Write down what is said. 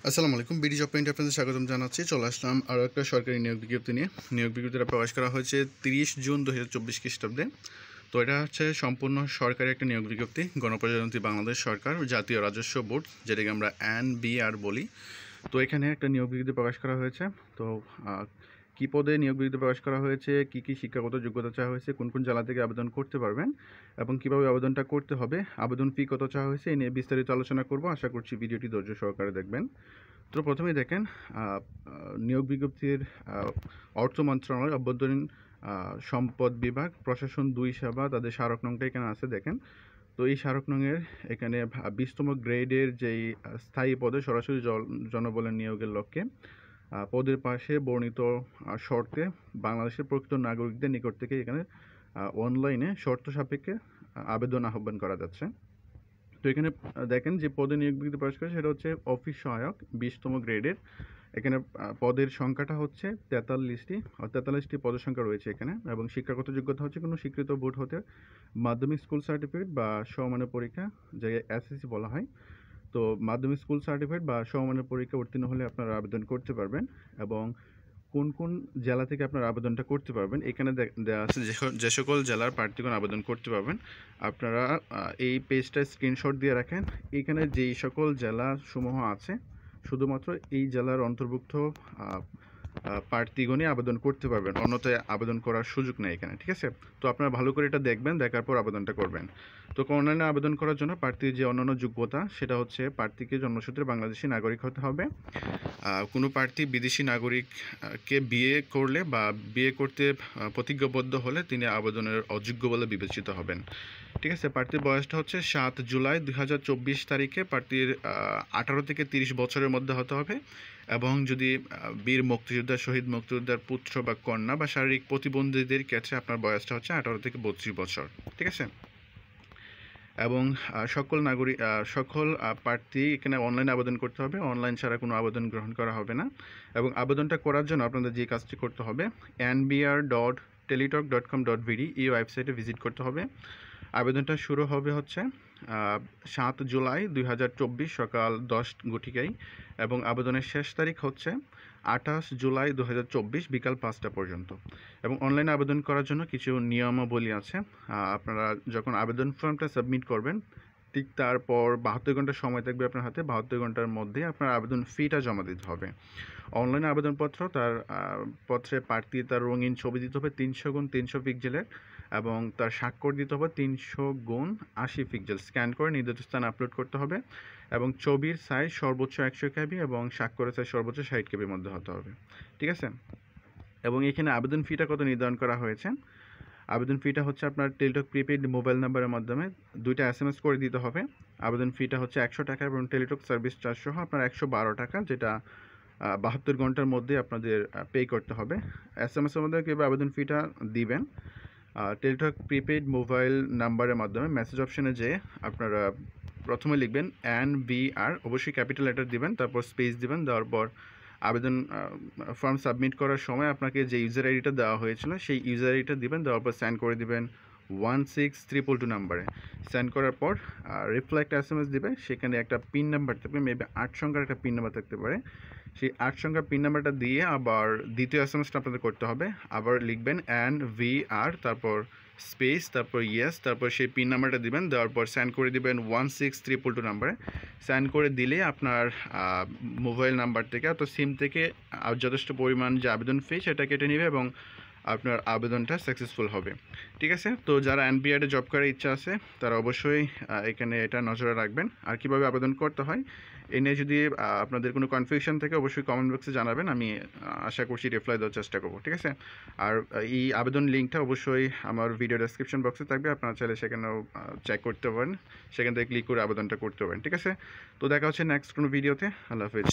আসসালামু আলাইকুম। BD job পয়েন্টে আপনাদের স্বাগতম জানাচ্ছি। চলে আসলাম আরও একটা সরকারি নিয়োগ বিজ্ঞপ্তি নিয়ে। নিয়োগ বিজ্ঞপ্তিটা প্রকাশ করা হয়েছে 30 জুন 2024 খ্রিস্টাব্দে। তো এটা হচ্ছে সম্পূর্ণ সরকারি একটা নিয়োগ বিজ্ঞপ্তি। গণপ্রজাতন্ত্রী বাংলাদেশ সরকার জাতীয় রাজস্ব বোর্ড, যেটাকে আমরা NBR বলি। তো এখানে একটা নিয়োগ বিজ্ঞপ্তি প্রকাশ করা হয়েছে। তো কী পদে নিয়োগ বিজ্ঞপ্তি প্রকাশ করা হয়েছে, কী শিক্ষাগত যোগ্যতা চাওয়া হয়েছে, কোন কোন জেলা থেকে আবেদন করতে পারবেন এবং কীভাবে আবেদনটা করতে হবে, আবেদন ফি কত চাওয়া হয়েছে, এই নিয়ে বিস্তারিত আলোচনা করব। আশা করছি ভিডিওটি ধৈর্য সহকারে দেখবেন। তো প্রথমেই দেখেন নিয়োগ বিজ্ঞপ্তির অর্থ মন্ত্রণালয়, অভ্যন্তরীণ সম্পদ বিভাগ, প্রশাসন 2 সেবা, তাদের স্মারক নংটা এখানে আছে দেখেন। তো এই স্মারক নংয়ের এখানে 20তম গ্রেডের যেই স্থায়ী পদে সরাসরি জনবলের নিয়োগের লক্ষ্যে পদের পাশে বর্ণিত শর্তে বাংলাদেশের প্রকৃত নাগরিকদের নিকট থেকে এখানে অনলাইনে শর্ত সাপেক্ষে আবেদন আহ্বান করা যাচ্ছে। তো এখানে দেখেন যে পদে নিয়োগ বিজ্ঞপ্তি প্রকাশ করে সেটা হচ্ছে অফিস সহায়ক 20তম গ্রেডের। এখানে পদের সংখ্যাটা হচ্ছে 43টি পদের সংখ্যা রয়েছে এখানে, এবং শিক্ষাগত যোগ্যতা হচ্ছে কোনো স্বীকৃত বোর্ড হতে মাধ্যমিক স্কুল সার্টিফিকেট বা সমমানের পরীক্ষা, যাকে SSC বলা হয়। তো মাধ্যমিক স্কুল সার্টিফিকেট বা সমমানের পরীক্ষা উত্তীর্ণ হলে আপনারা আবেদন করতে পারবেন। এবং কোন কোন জেলা থেকে আপনারা আবেদনটা করতে পারবেন এখানে দেওয়া আছে, যে সকল জেলার প্রার্থীগণ আবেদন করতে পারবেন। আপনারা এই পেজটা স্ক্রিনশট দিয়ে রাখেন। এখানে যেই সকল জেলা সমূহ আছে শুধুমাত্র এই জেলার অন্তর্ভুক্ত প্রার্থীগণই আবেদন করতে পারবেন, অন্যথায় আবেদন করার সুযোগ নেই এখানে, ঠিক আছে? তো আপনারা ভালো করে এটা দেখবেন, দেখার পর আবেদনটা করবেন। তো অনলাইনে আবেদন করার জন্য প্রার্থীর যে অন্যান্য যোগ্যতা, সেটা হচ্ছে প্রার্থীকে জন্মসূত্রে বাংলাদেশি নাগরিক হতে হবে। কোনো প্রার্থী বিদেশি নাগরিককে বিয়ে করলে বা বিয়ে করতে প্রতিজ্ঞাবদ্ধ হলে তিনি আবেদনের অযোগ্য বলে বিবেচিত হবেন, ঠিক আছে? প্রার্থীর বয়সটা হচ্ছে 7 জুলাই 2024 তারিখে প্রার্থীর 18 থেকে 30 বছরের মধ্যে হতে হবে। এবং যদি বীর মুক্তিযোদ্ধা, শহীদ মুক্তিযোদ্ধার পুত্র বা কন্যা বা শারীরিক প্রতিবন্ধীদের ক্ষেত্রে আপনার বয়সটা হচ্ছে 18 থেকে 32 বছর, ঠিক আছে? এবং সকল প্রার্থী এখানে অনলাইনে আবেদন করতে হবে। অনলাইন ছাড়া কোনো আবেদন গ্রহণ করা হবে না। এবং আবেদনটা করার জন্য আপনাদের যে কাজটি করতে হবে, nbr.teletalk.com.bd এই ওয়েবসাইটে ভিজিট করতে হবে। আবেদনটা শুরু হবে হচ্ছে 7 জুলাই 2024 সকাল 10 ঘটিকায়, এবং আবেদনের শেষ তারিখ হচ্ছে 28 জুলাই 2024 বিকাল 5টা পর্যন্ত। এবং অনলাইনে আবেদন করার জন্য কিছু নিয়মাবলী আছে। আপনারা যখন আবেদন ফর্মটা সাবমিট করবেন, ঠিক তারপর 72 ঘন্টা সময় থাকবে আপনার হাতে। 72 ঘন্টার মধ্যে আপনার আবেদন ফিটা জমা দিতে হবে। অনলাইন আবেদনপত্র, তার পত্রে প্রার্থী তার রঙিন ছবি দিতে হবে 300 গুণ 300 পিক্সেলের, এবং তার স্বাক্ষর দিতে হবে 300 গুণ 80 পিক্সেল, স্ক্যান করে নির্দিষ্ট স্থানে আপলোড করতে হবে। এবং ছবির সাইজ সর্বোচ্চ 100 KB এবং স্বাক্ষরের সাইজ সর্বোচ্চ 60 KBর মধ্যে হতে হবে, ঠিক আছে? এবং এখানে আবেদন ফিটা কত নির্ধারণ করা হয়েছে। আবেদন ফিটা হচ্ছে আপনার টেলিটক প্রিপেইড মোবাইল নাম্বারের মাধ্যমে 2টা SMS করে দিতে হবে। আবেদন ফিটা হচ্ছে 100 টাকা এবং টেলিটক সার্ভিস চার্জ সহ আপনার 112 টাকা, যেটা 72 ঘন্টার মধ্যে আপনাদের পে করতে হবে। SMS এর মধ্যে কীভাবে আবেদন ফিটা দিবেন, টেলিটক প্রিপেইড মোবাইল নাম্বারের মাধ্যমে মেসেজ অপশনে যেয়ে আপনারা প্রথমে লিখবেন NBR, অবশ্যই ক্যাপিটাল লেটার দিবেন, তারপর স্পেস দিবেন। দেওয়ার পর আবেদন ফর্ম সাবমিট করার সময় আপনাকে যে ইউজার আইডিটা দেওয়া হয়েছিল সেই ইউজার আইডিটা দিবেন। দেওয়ার পর সেন্ড করে দিবেন 16322 নাম্বারে। সেন্ড করার পর রিপ্লাই একটা SMS দিবে, সেখানে একটা পিন নাম্বার থাকবে, মেবি 8 সংখ্যার একটা পিন নাম্বার থাকতে পারে। সেই 8 সংখ্যার পিন নাম্বারটা দিয়ে আবার দ্বিতীয় SMS-টা আপনাদের করতে হবে। আবার লিখবেন NVR, তারপর স্পেস, তারপর ইয়েস, তারপর সেই পিন নাম্বারটা দিবেন। দেওয়ার পর সেন্ড করে দিবেন 16322 নাম্বারে। সেন্ড করে দিলে আপনার মোবাইল নাম্বার থেকে অত সিম থেকে যথেষ্ট পরিমাণ যে আবেদন ফি সেটা কেটে নেবে এবং আপনার আবেদনটা সাকসেসফুল হবে, ঠিক আছে? তো যারা NBR-এ জব করার ইচ্ছা আছে তারা অবশ্যই এখানে এটা নজরে রাখবেন। আর কীভাবে আবেদন করতে হয় এ নিয়ে যদি আপনাদের কোনো কনফিউশন থাকে অবশ্যই কমেন্ট বক্সে জানাবেন, আমি আশা করছি রিপ্লাই দেওয়ার চেষ্টা করব, ঠিক আছে? আর এই আবেদন লিঙ্কটা অবশ্যই আমার ভিডিও ডেসক্রিপশন বক্সে থাকবে, আপনারা চাইলে সেখানেও চেক করতে পারেন, সেখান থেকে ক্লিক করে আবেদনটা করতে পারেন, ঠিক আছে? তো দেখা হচ্ছে নেক্সট কোনো ভিডিওতে। আল্লাহ হাফেজ।